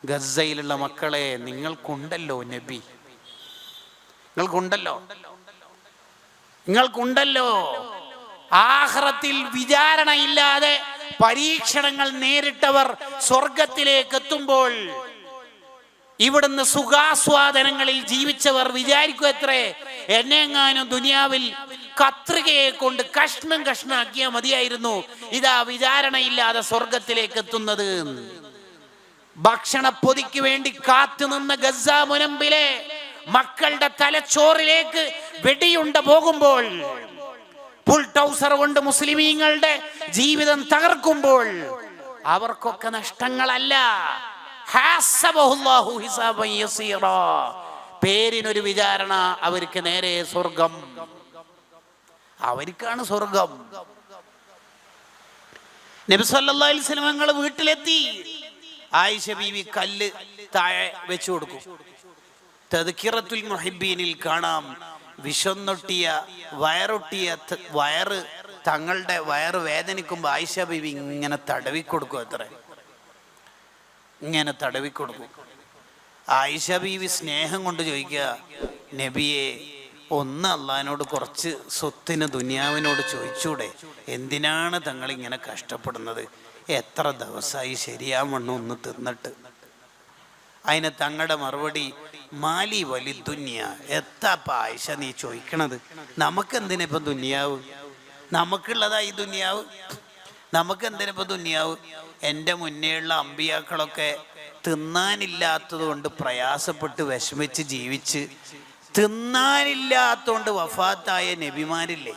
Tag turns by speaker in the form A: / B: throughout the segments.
A: ഗസയിലുള്ള മക്കളെ, നിങ്ങൾക്കുണ്ടല്ലോ നബി, നിങ്ങൾക്കുണ്ടല്ലോ ആഖിറത്തിൽ വിചാരണയില്ലാതെ പരീക്ഷണങ്ങൾ നേരിട്ടവർ സ്വർഗത്തിലേക്ക് എത്തുമ്പോൾ ഇവിടുന്ന് സുഖാസ്വാദനങ്ങളിൽ ജീവിച്ചവർ വിചാരിക്കും എത്രേ, എന്നെങ്ങാനും ദുനിയാവിൽ കത്രികയെ കൊണ്ട് കഷ്ണം കഷ്ണാക്കിയാൽ മതിയായിരുന്നു, ഇതാ വിചാരണയില്ലാതെ സ്വർഗത്തിലേക്ക് എത്തുന്നത്. ഭക്ഷണപ്പൊതിക്ക് വേണ്ടി കാത്തുനിന്ന ഗസ മുനമ്പിലെ മക്കളുടെ തലച്ചോറിലേക്ക് വെടിയുണ്ട പോകുമ്പോൾ, ബുൾഡോസർ കൊണ്ട് മുസ്ലിമീങ്ങളുടെ ജീവിതം തകർക്കുമ്പോൾ അവർക്കൊക്കെ നഷ്ടങ്ങളല്ല. പേരിനൊരു വിചാരണ, അവർക്ക് നേരെ സ്വർഗം, അവർക്കാണ് സ്വർഗം. നബി സല്ലല്ലാഹു അലൈഹി വസല്ലം ഞങ്ങൾ വീട്ടിലെത്തി. ആയിഷ ബീവി കല്ല് താഴെ വെച്ചു കൊടുക്കും. തദ്കിറത്തുൽ മുഹിബ്ബീനിൽ കാണാം, വിശന്നൊട്ടിയ വയറ് തങ്ങളുടെ വയറ് വേദനിക്കുമ്പോൾ ആയിഷ ബീവി ഇങ്ങനെ തടവിക്കൊടുക്കും. ഇങ്ങനെ തടവിക്കൊടുക്കും. ആയിഷ ബീവി സ്നേഹം കൊണ്ട് ചോദിക്കുക, നബിയെ ഒന്ന് അള്ളാഹിനോട് കുറച്ച് സ്വത്തിന് ദുനിയാവിനോട് ചോദിച്ചൂടെ, എന്തിനാണ് തങ്ങൾ ഇങ്ങനെ കഷ്ടപ്പെടുന്നത്, എത്ര ദിവസമായി ശരിയാവണ്ണം ഒന്ന് തിന്നിട്ട്. അതിന് തങ്ങളുടെ മറുപടി, മാലി വലി ദുനിയ, എത്താപ്പ ആയിഷ നീ ചോദിക്കണത്, നമുക്കെന്തിനിപ്പം ദുനിയാവ്, നമുക്കുള്ളതാ ഈ ദുനിയാവ്, നമുക്കെന്തിനിപ്പം ദുനിയാവ്. എൻ്റെ മുന്നേയുള്ള അമ്പിയാക്കളൊക്കെ തിന്നാനില്ലാത്തത് കൊണ്ട് പ്രയാസപ്പെട്ട് വിഷമിച്ച് ജീവിച്ച്, തിന്നാനില്ലാത്തോണ്ട് വഫാത്തായ നബിമാരില്ലേ,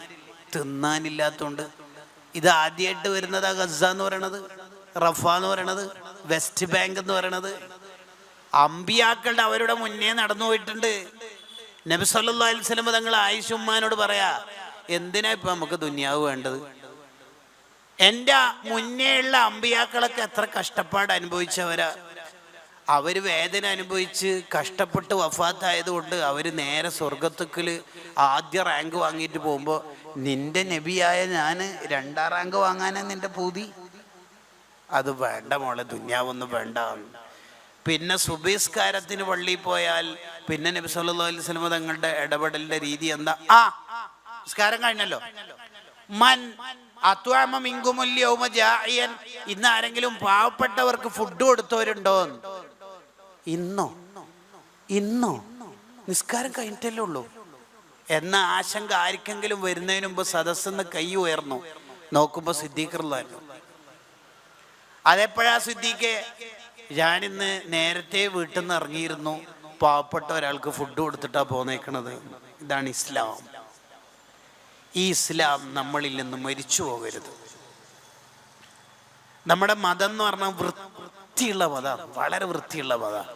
A: തിന്നാനില്ലാത്തോണ്ട്. ഇത് ആദ്യമായിട്ട് വരുന്നത് ഗസ എന്ന് പറയണത്, റഫ എന്ന് പറയണത്, വെസ്റ്റ് ബാങ്ക് എന്ന് പറയണത്. അമ്പിയാക്കളുടെ അവരുടെ മുന്നേ നടന്നു പോയിട്ടുണ്ട്. നബി സല്ലല്ലാഹു അലൈഹി വസല്ലം തങ്ങൾ ആയിഷ ഉമ്മാനോട് പറയാ, എന്തിനാ ഇപ്പൊ നമുക്ക് ദുനിയാവ് വേണ്ടത്, എൻ്റെ മുന്നേ ഉള്ള അമ്പിയാക്കളൊക്കെ എത്ര കഷ്ടപ്പാട് അനുഭവിച്ചവരാ, അവര് വേദന അനുഭവിച്ച് കഷ്ടപ്പെട്ട് വഫാത്തായതുകൊണ്ട് അവര് നേരെ സ്വർഗത്തുക്കല് ആദ്യ റാങ്ക് വാങ്ങിയിട്ട് പോകുമ്പോൾ, നിന്റെ നബിയായ ഞാൻ 2ാം റാങ്ക് വാങ്ങാനാ നിന്റെ പൂതി, അത് വേണ്ട മോളെ, ദുനിയാവൊന്നും വേണ്ട. പിന്നെ സുബഹിസ്കാരത്തിന് പള്ളിയിൽ പോയാൽ പിന്നെ നബി സല്ലല്ലാഹു അലൈഹി വസല്ലം തങ്ങളുടെ ഇടപെടലിന്റെ രീതി എന്താ, നിസ്കാരം കഴിഞ്ഞല്ലോ, മൻ അത്വഅമ മിൻകുമുൽ യൗമ ജാഇയൻ, ഇന്ന് ആരെങ്കിലും പാവപ്പെട്ടവർക്ക് ഫുഡ് കൊടുത്തവരുണ്ടോ, ഇന്നോ നിസ്കാരം കഴിഞ്ഞിട്ടല്ലേ ഉള്ളൂ എന്ന ആശങ്ക ആർക്കെങ്കിലും വരുന്നതിന് മുമ്പ് സദസ്സെന്ന് കൈ ഉയർന്നു നോക്കുമ്പോ സിദ്ദീഖ് റളിയല്ലാഹു അൻഹു. അതെപ്പോഴാ സിദ്ദീഖേ, ഞാനിന്ന് നേരത്തെ വീട്ടിൽ നിന്ന് ഇറങ്ങിയിരുന്നു, പാവപ്പെട്ട ഒരാൾക്ക് ഫുഡ് കൊടുത്തിട്ടാ പോന്നേക്കണത്. ഇതാണ് ഇസ്ലാം. ഈ ഇസ്ലാം നമ്മളിൽ നിന്ന് മരിച്ചു പോകരുത്. നമ്മുടെ മതം എന്ന് പറഞ്ഞാൽ വൃത്തിയുള്ള മതം, വളരെ വൃത്തിയുള്ള മതം.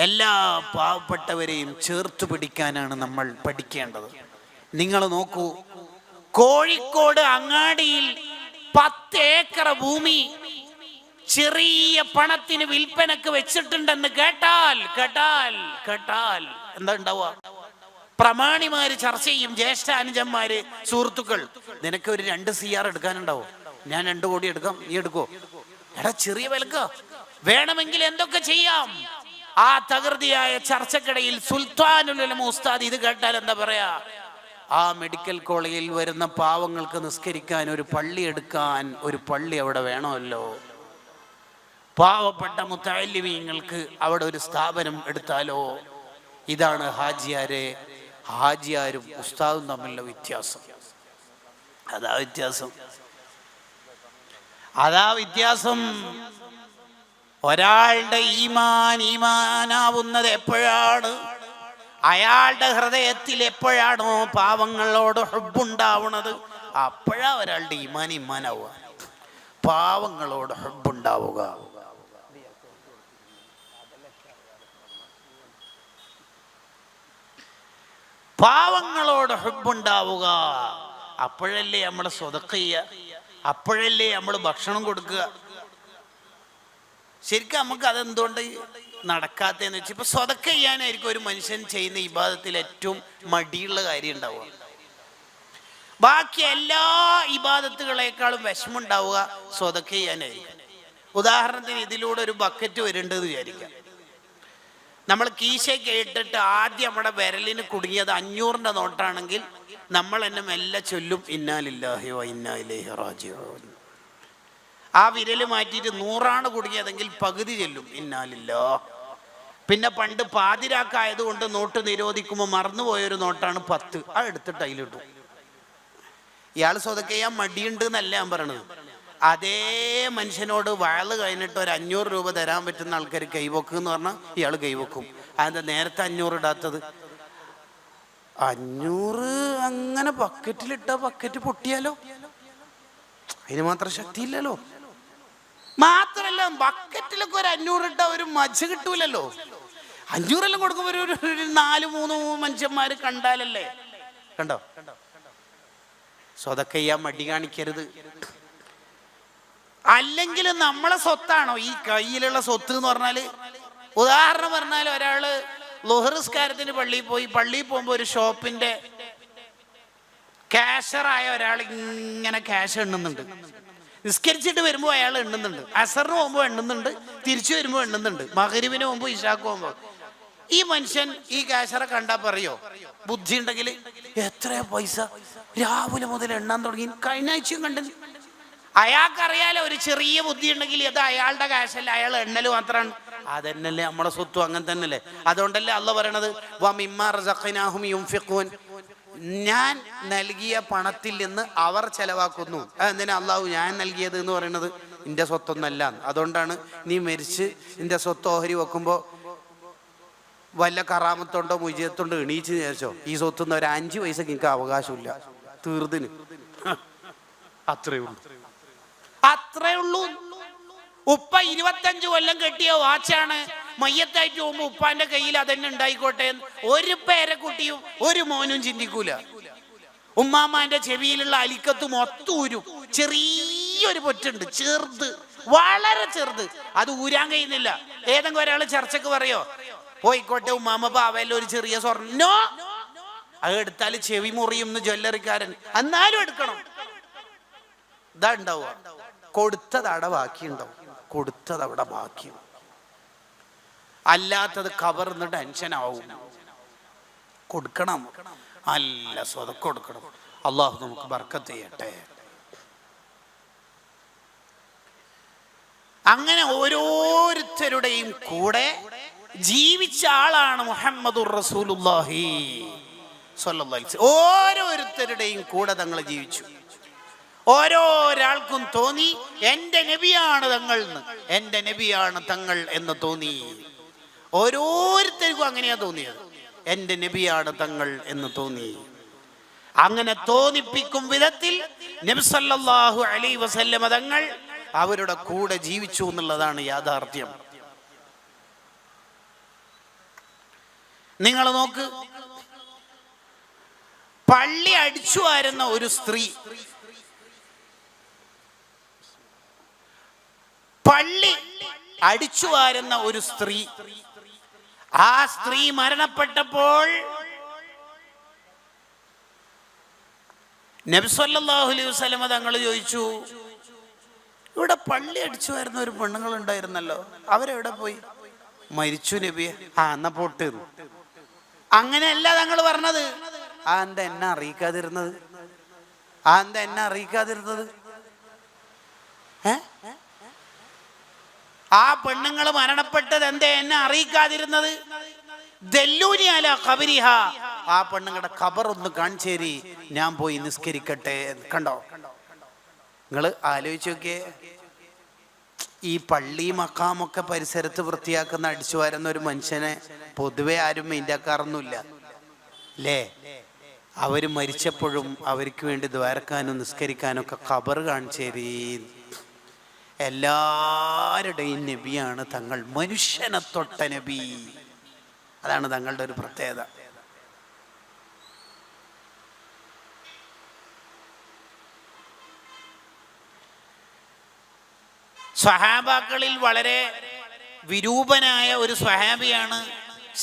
A: എല്ലാ പാവപ്പെട്ടവരെയും ചേർത്ത് പിടിക്കാനാണ് നമ്മൾ പഠിക്കേണ്ടത്. നിങ്ങൾ നോക്കൂ, കോഴിക്കോട് അങ്ങാടിയിൽ 10 ഏക്കർ ഭൂമി ചെറിയ പണത്തിന് വിൽപ്പനക്ക് വെച്ചിട്ടുണ്ടെന്ന് കേട്ടാൽ എന്താ ഉണ്ടാവുക? പ്രമാണിമാര് ചർച്ച ചെയ്യും, ജ്യേഷ്ഠ അനുജന്മാര്, സുഹൃത്തുക്കൾ, നിനക്ക് ഒരു 2 CR എടുക്കാനുണ്ടാവും, ഞാൻ 2 കോടി എടുക്കാം, നീ എടുക്കോ? എടാ ചെറിയ വിലക്കോ, വേണമെങ്കിൽ എന്തൊക്കെ ചെയ്യാം. ആ തകൃതിയായ ചർച്ചക്കിടയിൽ സുൽത്താനുൽ ഉലമ ഉസ്താദ് ഇത് കേട്ടാൽ എന്താ പറയാ, ആ മെഡിക്കൽ കോളേജിൽ വരുന്ന പാവങ്ങൾക്ക് നിസ്കരിക്കാൻ ഒരു പള്ളി എടുക്കാൻ ഒരു പള്ളി അവിടെ വേണമല്ലോ, പാവപ്പെട്ട മുത്തഅല്ലിമീങ്ങൾക്ക് അവിടെ ഒരു സ്ഥാപനം എടുത്താലോ. ഇതാണ് ഹാജിയാരും ഉസ്താദും തമ്മിലുള്ള വ്യത്യാസം. അതാ വ്യത്യാസം. ഒരാളുടെ ഈമാനാവുന്നത് എപ്പോഴാണ്, അയാളുടെ ഹൃദയത്തിൽ എപ്പോഴാണോ പാവങ്ങളോട് ഹുബ്ബുണ്ടാവുന്നത്, അപ്പോഴാ ഒരാളുടെ ഈമാനാവുക. പാവങ്ങളോട് ഹുബ്ബുണ്ടാവുക. പാവങ്ങളോട് ഹുബ്ബുണ്ടാവുക, അപ്പോഴല്ലേ നമ്മൾ സ്വതക്ക ചെയ്യുക, അപ്പോഴല്ലേ നമ്മൾ ഭക്ഷണം കൊടുക്കുക. ശരിക്കും നമുക്ക് അതെന്തുകൊണ്ട് നടക്കാത്തതെന്ന് വെച്ചാൽ, ഇപ്പൊ സ്വതക്ക ചെയ്യാനായിരിക്കും ഒരു മനുഷ്യൻ ചെയ്യുന്ന ഇബാദത്തിൽ ഏറ്റവും മടിയുള്ള കാര്യം ഉണ്ടാവുക. ബാക്കി എല്ലാ ഇബാദത്തുകളെക്കാളും വിഷമുണ്ടാവുക സ്വതക്ക ചെയ്യാനായിരിക്കും. ഉദാഹരണത്തിന് ഇതിലൂടെ ഒരു ബക്കറ്റ് വരുന്നുണ്ടെന്ന് വിചാരിക്കാം. നമ്മൾ കീശയ്ക്ക് ഇട്ടിട്ട് ആദ്യം നമ്മുടെ വിരലിന് കുടുങ്ങിയത് 500-ന്റെ നോട്ടാണെങ്കിൽ നമ്മൾ എന്നെ മെല്ലെ ചൊല്ലും ഇന്നാ ലില്ലാഹി വ ഇന്നാ ഇലൈഹി റാജിഊൻ. ആ വിരൽ മാറ്റിയിട്ട് 100-ആണ് കുടുങ്ങിയതെങ്കിൽ പകുതി ചൊല്ലും ഇന്നാ ലില്ലാഹ്. പിന്നെ പണ്ട് പാതിരാക്കായതുകൊണ്ട് നോട്ട് നിരോധിക്കുമ്പോൾ മറന്നുപോയൊരു നോട്ടാണ് 10, അത് എടുത്തിട്ട് അതിലിട്ടു. ഇയാൾ സ്വതക്കെ ചെയ്യാൻ മടിയുണ്ട് എന്നല്ല ഞാൻ പറയണത്. അതേ മനുഷ്യനോട് വയല് കഴിഞ്ഞിട്ട് ഒരു 500 രൂപ തരാൻ പറ്റുന്ന ആൾക്കാർ കൈവെക്കും എന്ന് പറഞ്ഞാൽ ഇയാൾ കൈവെക്കും. അതെന്താ നേരത്തെ 500 ഇടാത്തത്? 500 അങ്ങനെ ബക്കറ്റിലിട്ട ബക്കറ്റ് പൊട്ടിയാലോ? അതിന് മാത്രം ശക്തിയില്ലല്ലോ. മാത്രല്ല ബക്കറ്റിലൊക്കെ ഒരു 500 ഇട്ട ഒരു മജ കിട്ടൂലല്ലോ. 500 കൊടുക്കുമ്പോൾ ഒരു 4-3 മനുഷ്യന്മാര് കണ്ടാലല്ലേ. കണ്ടോ? സ്വതക്കെ ചെയ്യാൻ മടി കാണിക്കരുത്. അല്ലെങ്കിൽ നമ്മളെ സ്വത്താണോ ഈ കയ്യിലുള്ള സ്വത്ത് എന്ന് പറഞ്ഞാല്? ഉദാഹരണം പറഞ്ഞാൽ ഒരാള് ളുഹ്റിസ്കാരത്തിന് പള്ളിയിൽ പോകുമ്പോൾ ഒരു ഷോപ്പിന്റെ ക്യാഷറായ ഒരാൾ ഇങ്ങനെ ക്യാഷ് എണ്ണുന്നുണ്ട്. നിസ്കരിച്ചിട്ട് വരുമ്പോൾ അയാൾ എണ്ണുന്നുണ്ട്, അസറിന് പോകുമ്പോൾ എണ്ണുന്നുണ്ട്, തിരിച്ചു വരുമ്പോൾ എണ്ണുന്നുണ്ട്, മഗ്‌രിബിന് പോകുമ്പോൾ ഇശാക്ക് പോകുമ്പോൾ. ഈ മനുഷ്യൻ ഈ ക്യാഷറെ കണ്ടാ പറയോ? ബുദ്ധി ഉണ്ടെങ്കിൽ എത്രയാ പൈസ രാവിലെ മുതൽ എണ്ണാൻ തുടങ്ങി, കഴിഞ്ഞ ആഴ്ചയും കണ്ടു. അയാൾക്കറിയാലോ ഒരു ചെറിയ ബുദ്ധി ഉണ്ടെങ്കിൽ അത് അയാളുടെ ക്യാഷല്ല, അയാൾ എണ്ണല് മാത്രമാണ്. അതന്നല്ലേ നമ്മളെ സ്വത്തും അങ്ങനെ തന്നെയല്ലേ. അതുകൊണ്ടല്ലേ അള്ളാഹ് പറയണത് വമിമ്മാ റസഖ്നാഹും യുൻഫിഖൂൻ, ഞാൻ നൽകിയ പണത്തിൽ നിന്ന് അവർ ചെലവാക്കുന്നു. അതെന്തിനാ അള്ളാഹു ഞാൻ നൽകിയത് എന്ന് പറയുന്നത്? നിന്റെ സ്വത്തൊന്നല്ല. അതുകൊണ്ടാണ് നീ മരിച്ച് നിന്റെ സ്വത്ത് ഓഹരി വെക്കുമ്പോൾ വല്ല കറാമത്തുണ്ടോ മുജിയത്തുണ്ടോ എണീച്ച് വിചാരിച്ചോ ഈ സ്വത്തുനിന്ന് ഒരു 5 പൈസക്ക് എനിക്ക് അവകാശമില്ല, തീർന്നിന്. അത്രേ ഉള്ളൂ. ഉപ്പ 25 കൊല്ലം കെട്ടിയ വാച്ചാണ്. മയ്യത്തായിട്ട് പോകുമ്പോ ഉപ്പാന്റെ കയ്യിൽ അതന്നെ ഉണ്ടായിക്കോട്ടെ എന്ന് ഒരു പേരക്കുട്ടിയും ഒരു മോനും ചിന്തിക്കൂല. ഉമ്മാമാന്റെ ചെവിയിലുള്ള അലിക്കത്ത് മൊത്തം ഊരും. ചെറിയൊരു പൊറ്റുണ്ട്, ചെറുത്, വളരെ ചെറുത്, അത് ഊരാൻ കഴിയുന്നില്ല. ഏതെങ്കിലും ഒരാൾ ചർച്ചക്ക് പറയോ പോയിക്കോട്ടെ ഉമ്മാമ പാവല്ല ഒരു ചെറിയ സ്വർണ്ണോ, അത് എടുത്താൽ ചെവി മുറിയും ജ്വല്ലറിക്കാരൻ, എന്നാലും എടുക്കണം. ഇതാ ഉണ്ടാവുക. കൊടുത്തത് അവിടെ ബാക്കിയുണ്ടാവും, കൊടുത്തത് അവിടെ ബാക്കിയുണ്ടാവും. അല്ലാത്തത് കവർന്ന് ടെൻഷനാവും. കൊടുക്കണം, അല്ല സ്വതക്ക കൊടുക്കണം. അള്ളാഹു നമുക്ക് ബർക്കത്ത് ചെയ്യട്ടെ. അങ്ങനെ ഓരോരുത്തരുടെയും കൂടെ ജീവിച്ച ആളാണ് മുഹമ്മദുർ റസൂലുള്ളാഹി സ്വല്ലല്ലാഹി അലൈഹി വസല്ലം. ഓരോരുത്തരുടെയും കൂടെ തങ്ങൾ ജീവിച്ചു. ഓരോരാൾക്കും തോന്നി എൻ്റെ നബിയാണ് തങ്ങൾ, എൻ്റെ നബിയാണ് തങ്ങൾ എന്ന് തോന്നി. ഓരോരുത്തർക്കും അങ്ങനെയാ തോന്നിയത്, എൻ്റെ നബിയാണ് തങ്ങൾ എന്ന് തോന്നി. അങ്ങനെ തോന്നിപ്പിക്കും വിധത്തിൽ നബി സല്ലല്ലാഹു അലൈഹി വസല്ലം തങ്ങൾ അവരുടെ കൂടെ ജീവിച്ചു എന്നുള്ളതാണ് യാഥാർത്ഥ്യം. നിങ്ങൾ നോക്ക്, പള്ളി അടിച്ചു വാരുന്ന ഒരു സ്ത്രീ, പള്ളി അടിച്ചു വാരുന്ന ഒരു സ്ത്രീ, ആ സ്ത്രീ മരണപ്പെട്ടപ്പോൾ നബി സല്ലല്ലാഹു അലൈഹി വസല്ലം തങ്ങൾ ചോദിച്ചു, ഇവിടെ പള്ളി അടിച്ചു വരുന്ന ഒരു പെണ്ണുങ്ങൾ ഉണ്ടായിരുന്നല്ലോ, അവരെവിടെ പോയി? മരിച്ചു നബിയെ. എന്നാ പോട്ട്. അങ്ങനെയല്ല തങ്ങൾ പറഞ്ഞത്. എന്താ എന്നെ അറിയിക്കാതിരുന്നത്? എന്താ എന്നെ അറിയിക്കാതിരുന്നത്? ആ പെണ്ണുങ്ങൾ മരണപ്പെട്ടത് എന്തേ എന്നെ അറിയിക്കാതിരുന്നത്? ദല്ലൂനി അലാ ഖബരിഹ, ആ പെണ്ണുങ്ങളുടെ ഖബർ ഒന്ന് കാണിച്ചേരി, ഞാൻ പോയി നിസ്കരിക്കട്ടെ. കണ്ടോ? നിങ്ങൾ ആലോചിച്ച് നോക്കിയേ, ഈ പള്ളി മക്കാമൊക്കെ പരിസരത്ത് വൃത്തിയാക്കുന്ന അടിച്ചു വരുന്ന ഒരു മനുഷ്യനെ പൊതുവെ ആരും മൈൻഡാക്കാറൊന്നുമില്ല അല്ലേ? അവർ മരിച്ചപ്പോഴും അവർക്ക് വേണ്ടി ദ്വാരക്കാനും നിസ്കരിക്കാനും ഒക്കെ ഖബർ കാണിച്ചേരി. എല്ലാവരുടെയും നബിയാണ് തങ്ങൾ, മനുഷ്യനെ തൊട്ട നബി. അതാണ് തങ്ങളുടെ ഒരു പ്രത്യേകത. സ്വഹാബാക്കളിൽ വളരെ വിരൂപനായ ഒരു സ്വഹാബിയാണ്,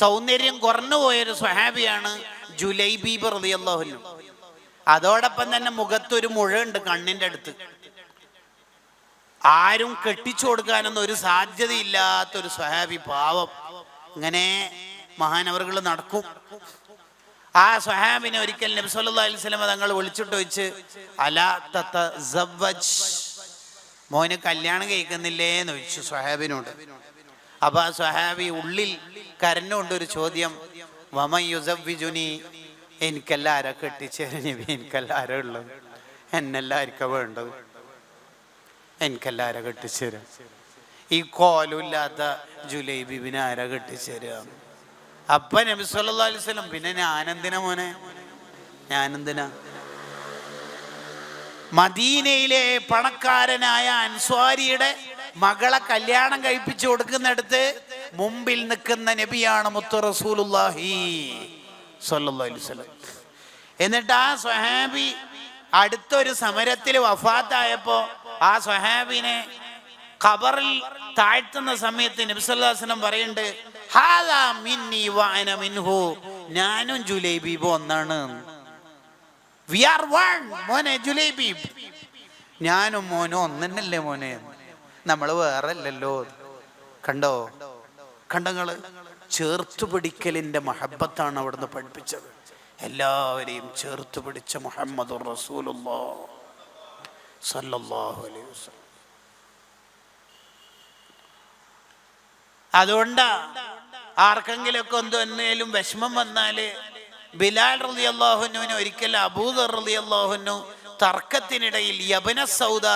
A: സൗന്ദര്യം കുറഞ്ഞു പോയൊരു സ്വഹാബിയാണ് ജുലൈബീബ് റളിയല്ലാഹു അൻഹു. അതോടൊപ്പം തന്നെ മുഖത്തൊരു മുഴയുണ്ട് കണ്ണിൻ്റെ അടുത്ത്. ആരും കെട്ടിച്ചു കൊടുക്കാനൊന്നും ഒരു സാധ്യതയില്ലാത്തൊരു സ്വഹാബി, പാവം. ഇങ്ങനെ മഹാനവറുകൾ നടക്കും. ആ സ്വഹാബിനെ ഒരിക്കൽ നബി സല്ലല്ലാഹു അലൈഹി വസല്ലം തങ്ങൾ വിളിച്ചിട്ട് ചോദിച്ച്, അലാ തതസവ്വജ്, മോന് കല്യാണം കഴിക്കുന്നില്ലേ എന്ന് ചോദിച്ചു സ്വഹാബിനോട്. അപ്പൊ ആ സ്വഹാബി ഉള്ളിൽ കരഞ്ഞുകൊണ്ടൊരു ചോദ്യം, വമൻ യുസവ്വിജുനി, എനിക്കെല്ലാം ആരാ കെട്ടിച്ചേരും നബി, എനിക്കെല്ലാം ആരാ ഉള്ളത്, എന്നെല്ലാം ആർക്കാ വേണ്ടത്, എനിക്കെല്ലാം ആരാ കെട്ടിച്ചേരാ, ഈ കോലുമില്ലാത്ത ജുലൈബിബിനെ ആരാ കെട്ടിച്ചേരുക? അപ്പൊ നബി സല്ലല്ലാഹു അലൈഹി വസല്ലം, പിന്നെ ഞാനെന്തിനാ മോനെ, ഞാനെന്തിനാ? മദീനയിലെ പണക്കാരനായ അൻസ്വാരിയുടെ മകളെ കല്യാണം കഴിപ്പിച്ചു കൊടുക്കുന്നിടത്ത് മുമ്പിൽ നിൽക്കുന്ന നബിയാണ് മുത്തു റസൂലുള്ളാഹി സ്വല്ലല്ലാഹു അലൈഹി വസല്ലം. എന്നിട്ട് ആ സ്വഹാബി അടുത്തൊരു സമരത്തിൽ വഫാത്തായപ്പോ ആ സ്വഹാബിനെ ഖബറിൽ താഴ്ത്തുന്ന സമയത്ത് നബി സല്ലല്ലാഹു അലൈഹി വസല്ലം പറയുന്നുണ്ട്, ഹാദാ മിന്നി വഅന മിൻഹു, ഞാനും ജുലൈബീബും ഒന്നാണ്. വി ആർ വൺ മോനെ ജുലൈബീബ്, ഞാനും മോനും ഒന്നല്ലേ മോനെ, നമ്മൾ വേറെ അല്ലല്ലോ. കണ്ടോ കണ്ടങ്ങള്, ചേർത്തു പിടിക്കലിന്റെ മഹബത്താണ് അവിടുന്ന് പഠിപ്പിച്ചത്. എല്ലാവരെയും ചേർത്ത് പിടിച്ച മുഹമ്മദുർ റസൂലുള്ളാഹി സ്വല്ലല്ലാഹു അലൈഹി വസല്ലം. അതുകൊണ്ട് ആർക്കെങ്കിലൊക്കെ എന്തെങ്കിലും വിഷമം വന്നാല് ബിലാൽ റളിയല്ലാഹു അൻഹുവിനെ ഒരിക്കൽ അബൂദർ റളിയല്ലാഹു അൻഹു തർക്കത്തിനിടയിൽ യബ്ന സൗദ,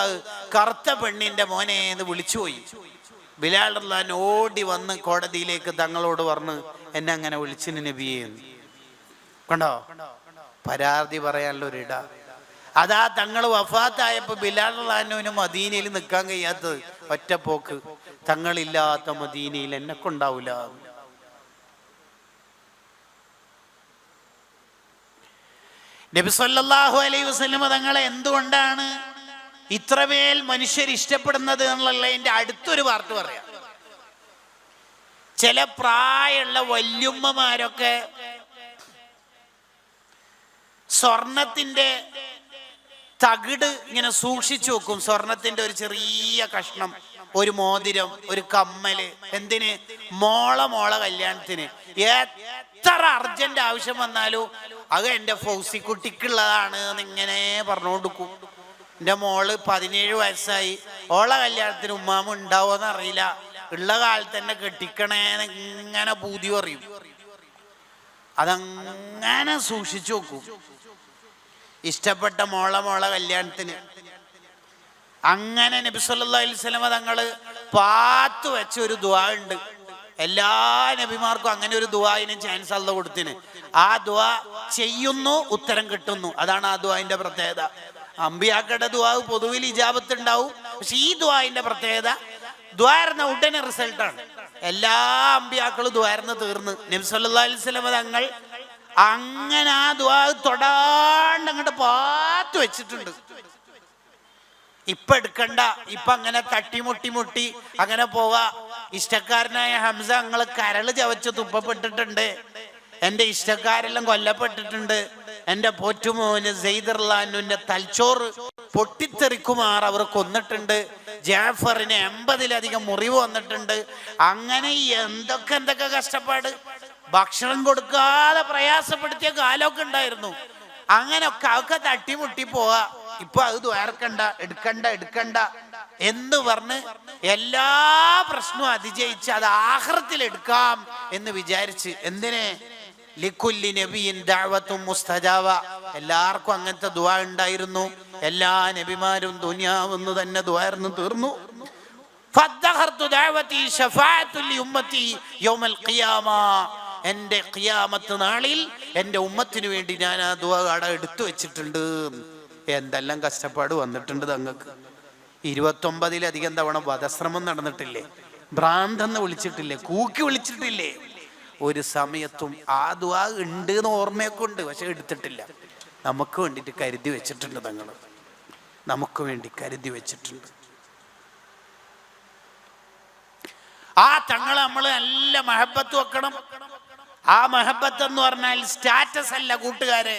A: കറുത്ത പെണ്ണിന്റെ മോനെ എന്ന് വിളിച്ചുപോയി. ബിലാൽ റളിയല്ലാഹു അൻഹു ഓടി വന്ന് കോടതിയിലേക്ക് തങ്ങളോട് പറഞ്ഞു, എന്നെ അങ്ങനെ വിളിച്ചിന് നബിയെ. കണ്ടോ, പരാതി പറയാനുള്ള ഒരിട. അതാ തങ്ങൾ വഫാത്തായപ്പോ ബിലാൽ റളിയല്ലാഹു അൻഹുവിന് മദീനയിൽ നിൽക്കാൻ കഴിയാത്തത്, ഒറ്റപ്പോക്ക്. തങ്ങളില്ലാത്ത മദീനയിൽ എന്നെ കൊണ്ടാവൂല. നബി സല്ലല്ലാഹു അലൈഹി വസല്ലം തങ്ങളെ എന്തുകൊണ്ടാണ് ഇത്രമേൽ മനുഷ്യർ ഇഷ്ടപ്പെടുന്നത് എന്നുള്ളതിന്റെ അടുത്തൊരു വാർത്ത പറയാം. ചില പ്രായമുള്ള വല്യുമ്മമാരൊക്കെ സ്വർണത്തിന്റെ തകിട് ഇങ്ങനെ സൂക്ഷിച്ചു വെക്കും. സ്വർണത്തിന്റെ ഒരു ചെറിയ കഷ്ണം, ഒരു മോതിരം, ഒരു കമ്മല്. എന്തിന്? മോള കല്യാണത്തിന്. എത്ര അർജന്റ് ആവശ്യം വന്നാലും അത് എൻ്റെ ഫൗസിക്കുട്ടിക്കുള്ളതാണ് എന്നിങ്ങനെ പറഞ്ഞുകൊടുക്കും. എൻ്റെ മോള് 17 വയസ്സായി, ഓളെ കല്യാണത്തിന് ഉമ്മാമ ഉണ്ടാവോന്ന് അറിയില്ല, ഉള്ള കാലത്ത് തന്നെ കെട്ടിക്കണേന്ന് ഇങ്ങനെ പൂതി പറയും. അതങ്ങനെ സൂക്ഷിച്ചു വെക്കും ഇഷ്ടപ്പെട്ട മോള കല്യാണത്തിന്. അങ്ങനെ നബി സല്ലല്ലാഹു അലൈഹി വസല്ലം തങ്ങള് പാത്തു വെച്ച ഒരു ദുആ ഉണ്ട്. എല്ലാ നബിമാർക്കും അങ്ങനെ ഒരു ദുആയിന് ചാൻസ് അല്ലാഹു കൊടുത്തിന്. ആ ദുആ ചെയ്യുന്നു, ഉത്തരം കിട്ടുന്നു. അതാണ് ആ ദുആന്റെ പ്രത്യേകത. അമ്പിയാക്കളുടെ ദുആ പൊതുവിൽ ഇജാബത്ത് ഉണ്ടാവും, പക്ഷെ ഈ ദുആന്റെ പ്രത്യേകത, ദുആർന്ന ഉടനെ റിസൾട്ടാണ്. എല്ലാ അമ്പിയാക്കളും ദുആർന്ന് തീർന്ന്. നബി സല്ലല്ലാഹു അലൈഹി വസല്ലം തങ്ങൾ അങ്ങനെ ആ ദുആ തൊടാണ്ട് അങ്ങോട്ട് പാത്തു വെച്ചിട്ടുണ്ട്. ഇപ്പൊ എടുക്കണ്ട, ഇപ്പൊ അങ്ങനെ തട്ടിമുട്ടി അങ്ങനെ പോവാ. ഇഷ്ടക്കാരനായ ഹംസ ഞങ്ങള് കരള് ചവച്ച് തുപ്പപ്പെട്ടിട്ടുണ്ട്, എന്റെ ഇഷ്ടക്കാരെല്ലാം കൊല്ലപ്പെട്ടിട്ടുണ്ട്, എന്റെ പോറ്റുമോന് സെയ്ദുർലാനുവിന്റെ തൽച്ചോറ് പൊട്ടിത്തെറിക്കുമാർ അവർ കൊന്നിട്ടുണ്ട്, ജാഫറിന് 80-ലധികം മുറിവ് വന്നിട്ടുണ്ട്. അങ്ങനെ എന്തൊക്കെ കഷ്ടപ്പാട്, ഭക്ഷണം കൊടുക്കാതെ പ്രയാസപ്പെടുത്തിയ കാലമൊക്കെ ഉണ്ടായിരുന്നു. അങ്ങനെയൊക്കെ അവർക്ക് തട്ടിമുട്ടി പോവാ. ഇപ്പൊ അത് ദ്വാരക്കണ്ട, എടുക്കണ്ട എന്ന് പറഞ്ഞ് എല്ലാ പ്രശ്നവും അതിജയിച്ച് അത് ആഖിറത്തിൽ എടുക്കാം എന്ന് വിചാരിച്ച്. എന്തിനെ? ലിക്കുല്ലി നബിയിൻ ദഅവത്തും മുസ്തജാബ. എല്ലാവർക്കും അങ്ങനത്തെ ദുആ ഉണ്ടായിരുന്നു. എല്ലാ നബിമാരും ദുനിയാവെന്ന് തന്നെ ദുആർന്ന് തീർന്നു. ഫദ്ദഖർതു ദഅവതി ശഫാഅത്തുൽ ലിഉമ്മത്തി യൗമൽ ഖിയാമ. എൻ്റെ ഖിയാമത്ത് നാളിൽ എൻ്റെ ഉമ്മത്തിന് വേണ്ടി ഞാൻ ആ ദുആ എടുത്തു വെച്ചിട്ടുണ്ട്. എന്തെല്ലാം കഷ്ടപ്പാട് വന്നിട്ടുണ്ട് തങ്ങൾക്ക്. 29-ലധികം തവണ വധശ്രമം നടന്നിട്ടില്ലേ, ഭ്രാന്തെന്ന് വിളിച്ചിട്ടില്ലേ, കൂക്കി വിളിച്ചിട്ടില്ലേ. ഒരു സമയത്തും ആ ദുആ ഉണ്ട് എന്ന് ഓർമ്മയൊക്കെ ഉണ്ട്, പക്ഷെ എടുത്തിട്ടില്ല. നമുക്ക് വേണ്ടിയിട്ട് കരുതി വെച്ചിട്ടുണ്ട് തങ്ങൾ, നമുക്ക് വേണ്ടി കരുതി വെച്ചിട്ടുണ്ട്. ആ തങ്ങളെ നമ്മൾ നല്ല മഹബത്ത് വെക്കണം. ആ മഹബത്ത് എന്ന് പറഞ്ഞാൽ സ്റ്റാറ്റസ് അല്ല കൂട്ടുകാരെ,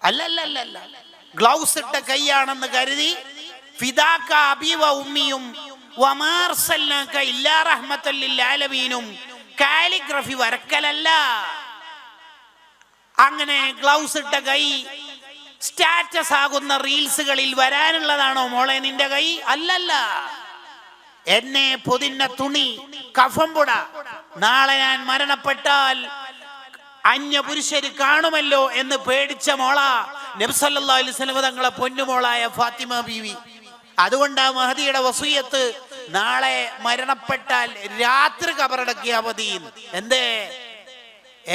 A: അല്ലല്ല. ഗ്ലൗസ് ഇട്ട കൈയാണെന്ന് കരുതി ഫിദാക അബി വ ഉമ്മിയും വമാ അർസൽനാക ഇല്ലാ റഹ്മത്തൽ ലിൽ ആലമീനും കാലിഗ്രഫി വരക്കലല്ല. അങ്ങനെ ഗ്ലൗസ് ഇട്ട കൈ സ്റ്റാറ്റസ് ആകുന്ന റീൽസുകളിൽ വരാനുള്ളതാണോ മോളെ നിന്റെ കൈ? അല്ലല്ല. എന്നെ പൊതിഞ്ഞ തുണി കഫംപുട, നാളെ ഞാൻ മരണപ്പെട്ടാൽ അന്യ പുരുഷര് കാണുമല്ലോ എന്ന് പേടിച്ച മോള നബി സല്ലല്ലാഹു അലൈഹി വസല്ലം തങ്ങളെ പൊന്നുമോളായ ഫാത്തിമ ബീവി. അതുകൊണ്ടാ മഹദിയുടെ വസിയത്ത്, നാളെ മരണപ്പെട്ടാൽ രാത്രി കബറടക്കിയാ മതി. എന്തേ?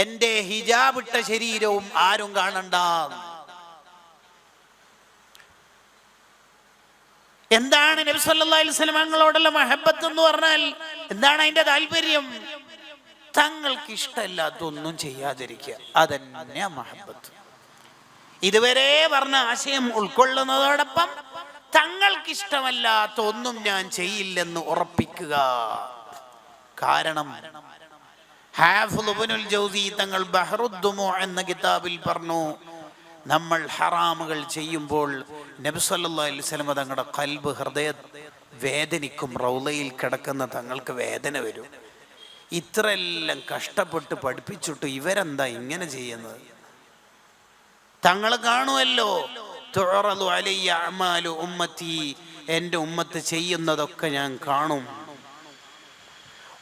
A: എന്റെ ഹിജാബിട്ട ശരീരവും ആരും കാണണ്ട. എന്താണ് നബി സല്ലല്ലാഹു അലൈഹി വസല്ലം തങ്ങളോടുള്ള മഹബത്ത് എന്ന് പറഞ്ഞാൽ? എന്താണ് അതിന്റെ താല്പര്യം? തങ്ങൾക്ക് ഇഷ്ടമില്ലാത്തൊന്നും ചെയ്യാതിരിക്കുക, അതന്നെ മഹബത്ത്. ഇതുവരെ പറഞ്ഞ ആശയം ഉൾക്കൊള്ളുന്നതോടൊപ്പം തങ്ങൾക്ക് ഇഷ്ടമല്ലാത്ത ഒന്നും ഞാൻ ചെയ്യില്ലെന്ന് ഉറപ്പിക്കുക. കാരണം ഹാഫിള് ഇബ്നുൽ ജൗസി തങ്ങൾ ബഹ്റുദ്ദുമു എന്ന കിതാബിൽ പറഞ്ഞു, നമ്മൾ ഹറാമുകൾ ചെയ്യുമ്പോൾ നബി സല്ലല്ലാഹു അലൈഹി വസല്ലം തങ്ങളുടെ ഖൽബ്, ഹൃദയ വേദനിക്കും. റൗളയിൽ കിടക്കുന്ന തങ്ങൾക്ക് വേദന വരും. ഇത്രയെല്ലാം കഷ്ടപ്പെട്ട് പഠിപ്പിച്ചിട്ട് ഇവരെന്താ ഇങ്ങനെ ചെയ്യുന്നത്? തങ്ങൾ കാണുമല്ലോ, തുഅറദു അലയ്യ അഅമാലു ഉമ്മത്തി, എൻ്റെ ഉമ്മത്ത് ചെയ്യുന്നതൊക്കെ ഞാൻ കാണും.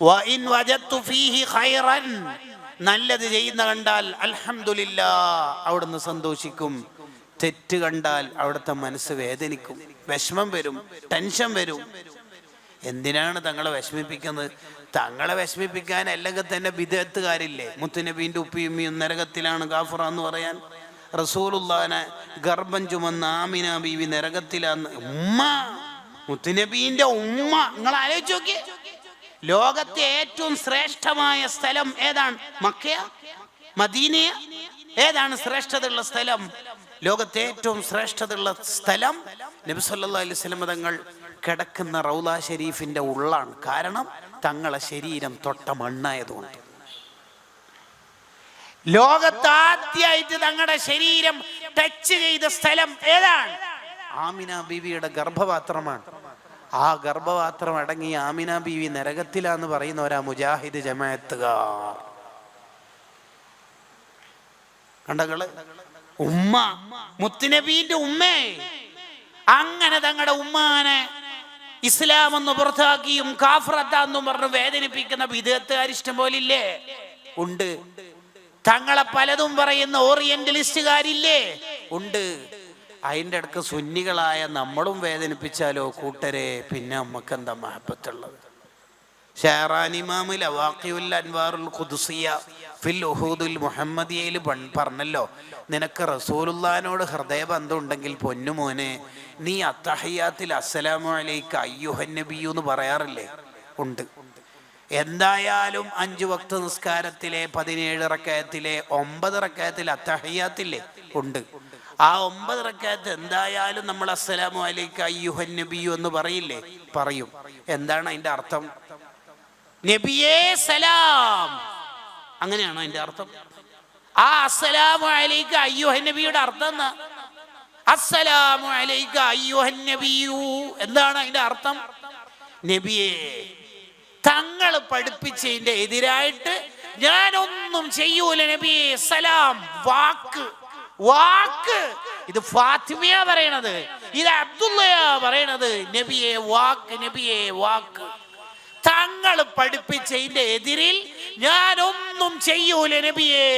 A: വഇൻ വജദ്തു ഫീഹി ഖൈറൻ, നല്ലത് ചെയ്യുന്ന കണ്ടാൽ അൽഹംദുലില്ലാഹ് അവിടുന്ന് സന്തോഷിക്കും. തെറ്റ് കണ്ടാൽ അവിടുത്തെ മനസ്സ് വേദനിക്കും, വിഷമം വരും, ടെൻഷൻ വരും. എന്തിനാണ് തങ്ങളെ വിഷമിപ്പിക്കുന്നത്? തങ്ങളെ വിഷമിപ്പിക്കാൻ അല്ലെങ്കിൽ തന്നെ ബിദഅത്തുകാരില്ലേ? മുത്തുനബീന്റെ ഉപ്പിയുമ്മിയും നരകത്തിലാണ് ഗാഫറ എന്ന് പറയാൻ. റസൂലുള്ളാഹിനെ ഗർഭം ചുമന്ന ആമിന ബീവി നരകത്തിലാന്ന്. ഉമ്മ, മുത്തുനബീന്റെ ഉമ്മ. നിങ്ങൾ ആലോചിച്ച് നോക്കിയേ, ലോകത്തെ ഏറ്റവും ശ്രേഷ്ഠമായ സ്ഥലം ഏതാണ്? മക്കയ, മദീനയ? ഏതാണ് ശ്രേഷ്ഠതയുള്ള സ്ഥലം? ലോകത്തെ ഏറ്റവും ശ്രേഷ്ഠതയുള്ള സ്ഥലം നബി സല്ലല്ലാഹു അലൈഹി വസല്ലം തങ്ങൾ കിടക്കുന്ന റൗള ഷരീഫിന്റെ ഉള്ളാണ്. കാരണം തങ്ങളെ ശരീരം തൊട്ട മണ്ണായതുകൊണ്ട്. ലോകത്താദ്യമായിട്ട് തങ്ങളുടെ ശരീരം ടച്ച് ചെയ്ത സ്ഥലം ഏതാണ്? ആമിന ബീവിയുടെ ഗർഭപാത്രമാണ്. ആ ഗർഭപാത്രം അടങ്ങിയ ആമിന ബീവി നരകത്തിലാന്ന് പറയുന്നവരാ മുജാഹിദ് ജമാഅത്തുകാർ. കണ്ടകള്, ഉമ്മ, മുത്തുനബീന്റെ ഉമ്മേ. അങ്ങനെ തങ്ങളുടെ ഉമ്മാനെ ഇസ്ലാം എന്ന് പുറത്താക്കിയും കാഫറത്താന്നും പറഞ്ഞു വേദനിപ്പിക്കുന്ന ബിദ്അത്തുകാർ ഇഷ്ടം പോലില്ലേ? ഉണ്ട്. തങ്ങളെ പലതും പറയുന്ന ഓറിയന്റലിസ്റ്റുകാരില്ലേ? ഉണ്ട്. അതിൻ്റെ അടുക്ക് സുന്നികളായ നമ്മളും വേദനിപ്പിച്ചാലോ കൂട്ടരെ, പിന്നെ നമുക്ക് എന്താ മഹബത്തുള്ളത്? ഷാറാനി ഇമാമിൽ അവാഖിഉൽ അൻവാറുൽ ഖുദ്സിയ ഫിൽ ഉഹൂദുൽ മുഹമ്മദിയയിൽ പറഞ്ഞല്ലോ, നിനക്ക് റസൂലുള്ളാഹിനോട് ഹൃദയബന്ധം ഉണ്ടെങ്കിൽ പൊന്നുമോനെ, നീ അത്തഹിയാത്തിൽ അസ്സലാമു അലൈക അയ്യുഹൻ നബിയു എന്ന് പറയാറില്ലേ? ഉണ്ട്. എന്തായാലും 5 വക്ത് നിസ്കാരത്തിലെ 17 റക്അത്തിലെ 9 റക്അത്തിൽ അത്തഹിയാത്തില്ലേ? ഉണ്ട്. ആ 9 റക്അത്ത് എന്തായാലും നമ്മൾ അസ്സലാമു അലൈക അയ്യുഹൻ നബിയു എന്ന് പറയില്ലേ? പറയും. എന്താണ് അതിന്റെ അർത്ഥം? നബിയേ സലാം, അങ്ങനെയാണോ അതിന്റെ അർത്ഥം? ആ അസ്സലാമു അലൈക അയ്യുഹൻ നബിയുടെ അർത്ഥം എന്താ? അസ്സലാമു അലൈക അയ്യുഹൻ നബിയു, എന്താണ് അതിന്റെ അർത്ഥം? നബിയേ, തങ്ങൾ പഠിപ്പിച്ചതിന്റെ എതിരായിട്ട് ഞാനൊന്നും ചെയ്യൂല നബിയേ. സലാം വാക്ക്, വാക്ക്. ഇത് ഫാത്തിമയാ പറയണത്, ഇത് അബ്ദുള്ളയാ പറയണത്. നബിയെ വാക്ക്, നബിയെ വാക്ക്. തങ്ങൾ പഠിപ്പിച്ചതിന്റെ എതിരിൽ ഞാനൊന്നും ചെയ്യൂല നബിയേ.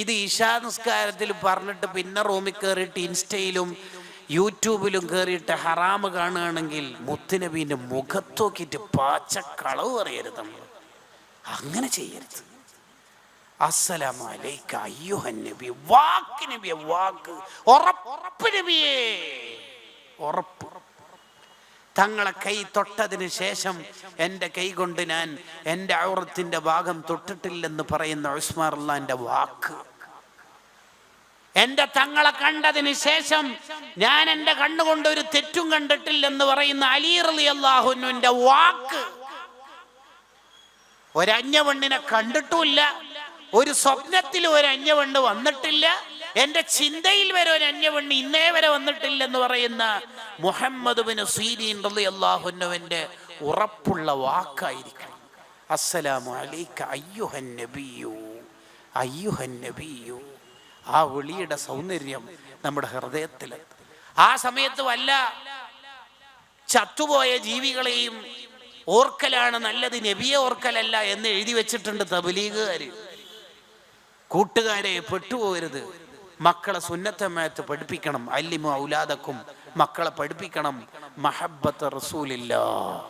A: ഇത് ഇശാ നിസ്കാരത്തിൽ പറഞ്ഞിട്ട് പിന്നെ റൂമിൽ കയറിയിട്ട് ഇൻസ്റ്റയിലും യൂട്യൂബിലും കയറിയിട്ട് ഹറാമ് കാണുകയാണെങ്കിൽ മുത്തുനബീന്റെ മുഖത്തോക്കിയിട്ട് പാച്ചക്കളവ് പറയരുത്. നമ്മൾ അങ്ങനെ ചെയ്യരുത്. അസ്സലാമു അലൈക അയ്യുഹൻ നബി, വാക്ക് നബിയെ, വാക്ക്. ഉറപ്പ് നബിയേ, ഉറപ്പ്. തങ്ങളെ കൈ തൊട്ടതിന് ശേഷം എൻ്റെ കൈ കൊണ്ട് ഞാൻ എൻ്റെ ഔറത്തിന്റെ ഭാഗം തൊട്ടിട്ടില്ലെന്ന് പറയുന്ന ഉസ്മാൻ റളിയല്ലാഹുവിന്റെ വാക്ക്. എൻ്റെ തങ്ങളെ കണ്ടതിന് ശേഷം ഞാൻ എൻ്റെ കണ്ണുകൊണ്ട് ഒരു തെറ്റും കണ്ടിട്ടില്ലെന്ന് പറയുന്ന അലി റളിയല്ലാഹു അൻഹുവിന്റെ വാക്ക്. ഒരന്യവണ്ണിനെ കണ്ടിട്ടുമില്ല, ഒരു സ്വപ്നത്തിൽ ഒരു അന്യവണ്ണ് വന്നിട്ടില്ല. എൻ്റെ ചിന്തയിൽ വരെ ഒരു അന്യപെണ്ണ് ഇന്നേ വരെ വന്നിട്ടില്ലെന്ന് പറയുന്ന മുഹമ്മദ് ബിൻ സീരീൻ റളിയല്ലാഹു അൻഹുവിന്റെ ഉറപ്പുള്ള വാക്കായിരിക്കണം. അസ്സലാമു അലൈക അയ്യുഹൻ നബിയു അയ്യുഹൻ നബിയു. ആ വിളിയുടെ സൗന്ദര്യം നമ്മുടെ ഹൃദയത്തിൽ. ആ സമയത്ത് വല്ല ചത്തുപോയ ജീവികളെയും ഓർക്കലാണ് നല്ലത്, നബിയെ ഓർക്കലല്ല എന്ന് എഴുതി വെച്ചിട്ടുണ്ട് തബ്ലീഗുകാർ. കൂട്ടുകാരെ പെട്ടുപോകരുത്. മക്കളെ സുന്നത്തമയത്ത് പഠിപ്പിക്കണം. അല്ലിമു ഔലാദക്കും, മക്കളെ പഠിപ്പിക്കണം മഹബ്ബത്ത് റസൂലില്ലാഹ്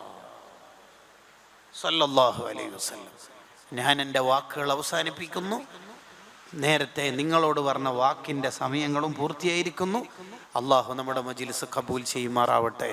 A: സല്ലല്ലാഹു അലൈഹി വസല്ലം. ഞാൻ എൻ്റെ വാക്കുകൾ അവസാനിപ്പിക്കുന്നു. നേരത്തെ നിങ്ങളോട് പറഞ്ഞ വാക്കിൻ്റെ സമയങ്ങളും പൂർത്തിയായിരിക്കുന്നു. അള്ളാഹു നമ്മുടെ മജ്‌ലിസ് കബൂൽ ചെയ്യുമാറാവട്ടെ.